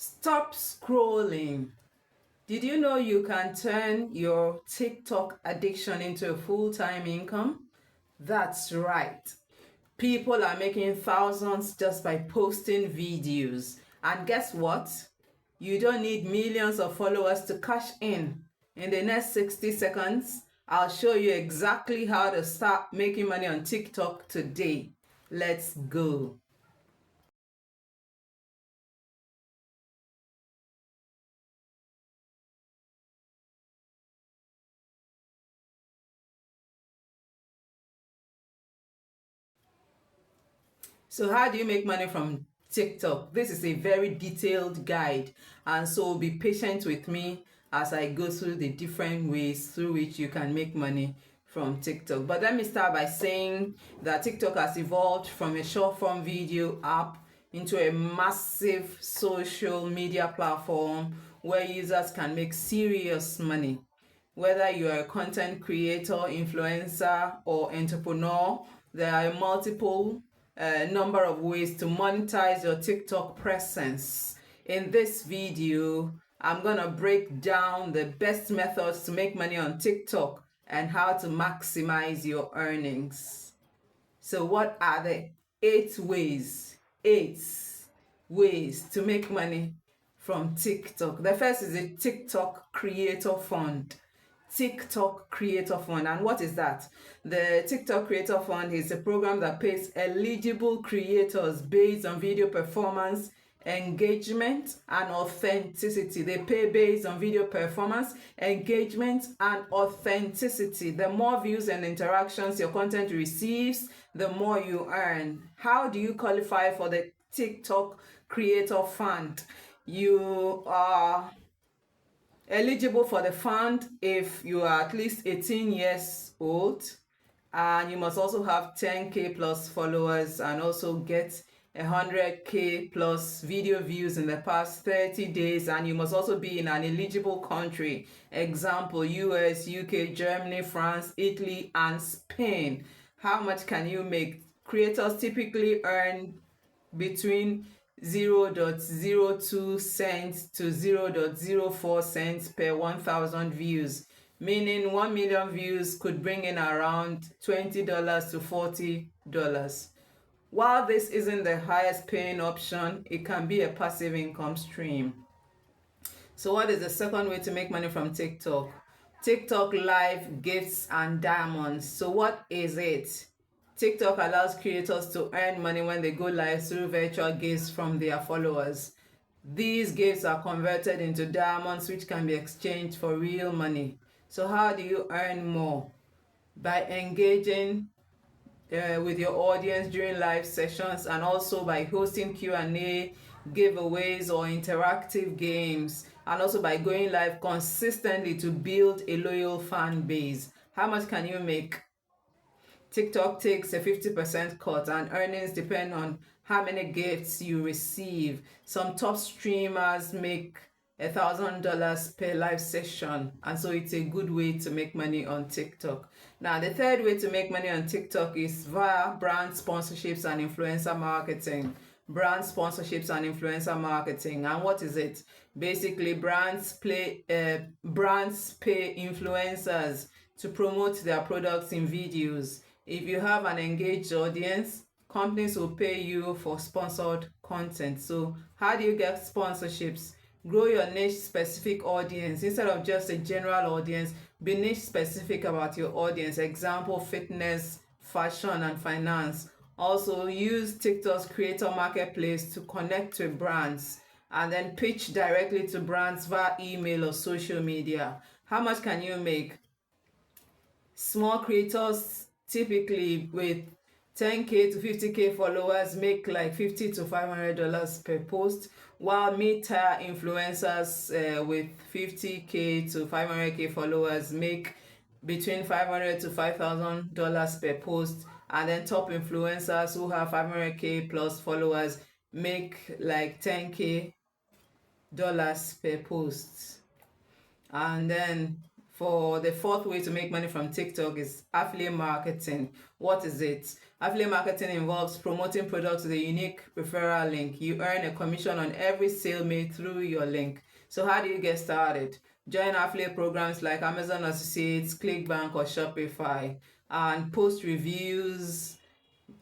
Stop scrolling. Did you know you can turn your TikTok addiction into a full-time income? That's right. People are making thousands just by posting videos. And guess what? You don't need millions of followers to cash in. In the next 60 seconds, I'll show you exactly how to start making money on TikTok today. Let's go. So how do you make money from TikTok? This is a very detailed guide, and so be patient with me as I go through the different ways through which you can make money from TikTok. But let me start by saying that TikTok has evolved from a short form video app into a massive social media platform where users can make serious money. Whether you are a content creator, influencer, or entrepreneur, there are multiple number of ways to monetize your TikTok presence. In this video, I'm gonna break down the best methods to make money on TikTok and how to maximize your earnings. So what are the 8 ways to make money from TikTok? The first is the TikTok Creator Fund. TikTok Creator Fund. And what is that? The TikTok Creator Fund is a program that pays eligible creators based on video performance, engagement, and authenticity. They pay based on video performance, engagement, and authenticity. The more views and interactions your content receives, the more you earn. How do you qualify for the TikTok Creator Fund? You are eligible for the fund if you are at least 18 years old, and you must also have 10k plus followers and also get 100k plus video views in the past 30 days, and you must also be in an eligible country, example US, UK, Germany, France, Italy, and Spain. How much can you make? Creators typically earn between 0.02 cents to 0.04 cents per 1,000 views, meaning 1 million views could bring in around $20 to $40. While this isn't the highest paying option, it can be a passive income stream. So what is the second way to make money from TikTok? TikTok Live Gifts and Diamonds. So what is it? TikTok allows creators to earn money when they go live through virtual gifts from their followers. These gifts are converted into diamonds, which can be exchanged for real money. So how do you earn more? By engaging with your audience during live sessions, and also by hosting Q&A, giveaways, or interactive games, and also by going live consistently to build a loyal fan base. How much can you make? TikTok takes a 50% cut, and earnings depend on how many gifts you receive. Some top streamers make $1,000 per live session, and so it's a good way to make money on TikTok. Now, the third way to make money on TikTok is via brand sponsorships and influencer marketing. Brand sponsorships and influencer marketing. And what is it? Basically, brands pay influencers to promote their products in videos. If you have an engaged audience, companies will pay you for sponsored content. So how do you get sponsorships? Grow your niche specific audience. Instead of just a general audience, be niche specific about your audience. Example, fitness, fashion, and finance. Also use TikTok's creator marketplace to connect with brands, and then pitch directly to brands via email or social media. How much can you make? Small creators typically with 10k to 50k followers make like $50 to $500 per post, while mid-tier influencers with 50k to 500k followers make between $500 to $5,000 per post, and then top influencers who have 500k plus followers make like $10k per post. And then for the fourth way to make money from TikTok is affiliate marketing. What is it? Affiliate marketing involves promoting products with a unique referral link. You earn a commission on every sale made through your link. So how do you get started? Join affiliate programs like Amazon Associates, ClickBank, or Shopify, and post reviews,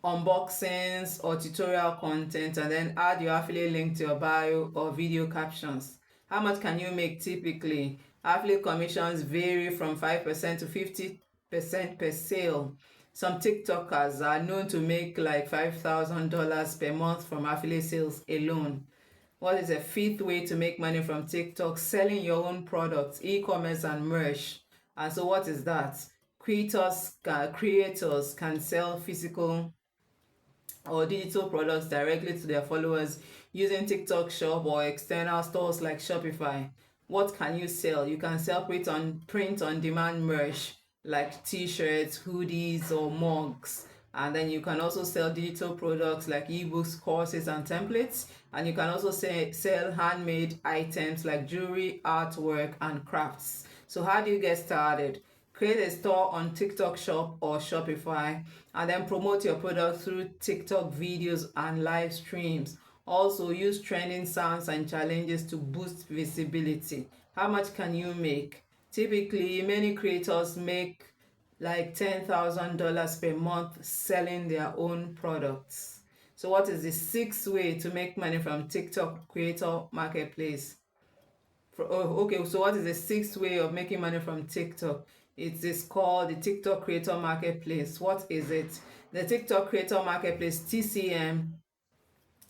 unboxings, or tutorial content, and then add your affiliate link to your bio or video captions. How much can you make typically? Affiliate commissions vary from 5% to 50% per sale. Some TikTokers are known to make like $5,000 per month from affiliate sales alone. What is a fifth way to make money from TikTok? Selling your own products, e-commerce and merch. And so what is that? Creators can sell physical or digital products directly to their followers using TikTok Shop or external stores like Shopify. What can you sell? You can sell print on demand merch like t-shirts, hoodies, or mugs. And then you can also sell digital products like ebooks, courses, and templates. And you can also sell handmade items like jewelry, artwork, and crafts. So how do you get started? Create a store on TikTok Shop or Shopify, and then promote your product through TikTok videos and live streams. Also, use trending sounds and challenges to boost visibility. How much can you make? Typically, many creators make like $10,000 per month selling their own products. So what is the sixth way to make money from TikTok Creator Marketplace? Okay, so what is the sixth way of making money from TikTok? It is called the TikTok Creator Marketplace. What is it? The TikTok Creator Marketplace, TCM,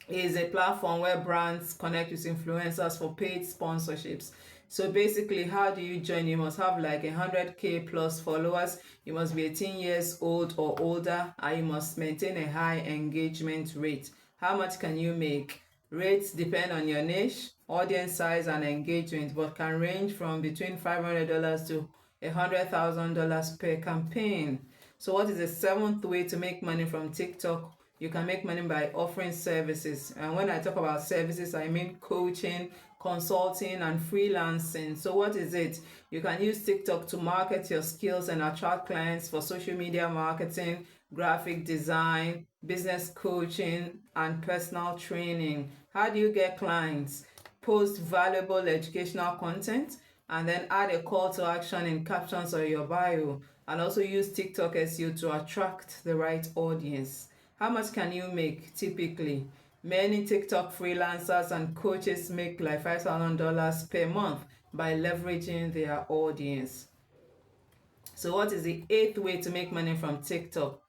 is a platform where brands connect with influencers for paid sponsorships. So basically, how do you join? You must have like 100K plus followers. You must be 18 years old or older, and you must maintain a high engagement rate. How much can you make? Rates depend on your niche, audience size, and engagement, but can range from between $500 to $100,000 per campaign. So what is the seventh way to make money from TikTok? You can make money by offering services. And when I talk about services, I mean coaching, consulting, and freelancing. So what is it? You can use TikTok to market your skills and attract clients for social media marketing, graphic design, business coaching, and personal training. How do you get clients? Post valuable educational content, and then add a call to action in captions or your bio, and also use TikTok SEO to attract the right audience. How much can you make typically? Many TikTok freelancers and coaches make like $5,000 per month by leveraging their audience. So what is the eighth way to make money from TikTok?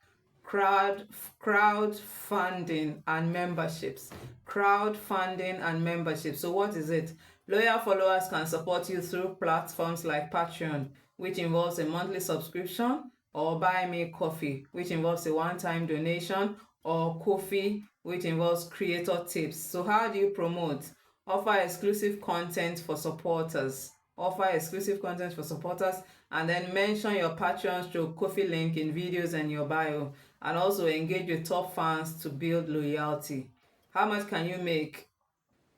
Crowdfunding and memberships. Crowdfunding and memberships. So what is it? Loyal followers can support you through platforms like Patreon, which involves a monthly subscription, or Buy Me Coffee, which involves a one-time donation, or Ko-fi, which involves creator tips. So how do you promote? Offer exclusive content for supporters. And then mention your Patreon through Ko-fi link in videos and your bio, and also engage with top fans to build loyalty. How much can you make?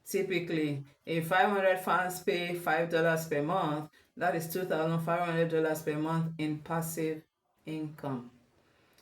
Typically, if 500 fans pay $5 per month, that is $2,500 per month in passive income.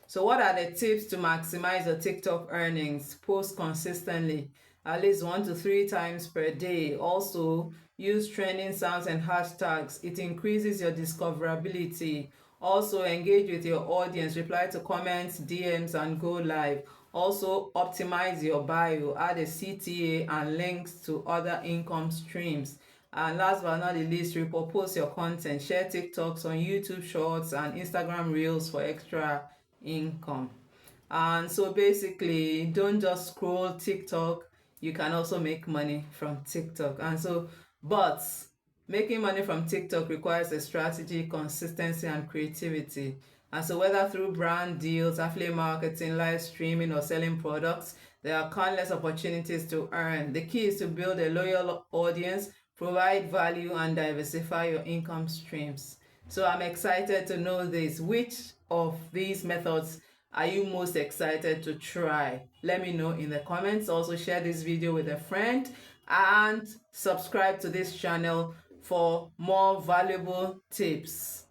So what are the tips to maximize your TikTok earnings? Post consistently, at least 1 to 3 times per day. Also, use trending sounds and hashtags. It increases your discoverability. Also, engage with your audience. Reply to comments, DMs, and go live. Also, optimize your bio. Add a CTA and links to other income streams. And last but not the least, repurpose your content. Share TikToks on YouTube Shorts and Instagram Reels for extra income. And so basically, don't just scroll TikTok, you can also make money from TikTok. And so, but making money from TikTok requires a strategy, consistency, and creativity. And so whether through brand deals, affiliate marketing, live streaming, or selling products, there are countless opportunities to earn. The key is to build a loyal audience, provide value, and diversify your income streams. So I'm excited to know this. Which of these methods are you most excited to try? Let me know in the comments. Also, share this video with a friend and subscribe to this channel for more valuable tips.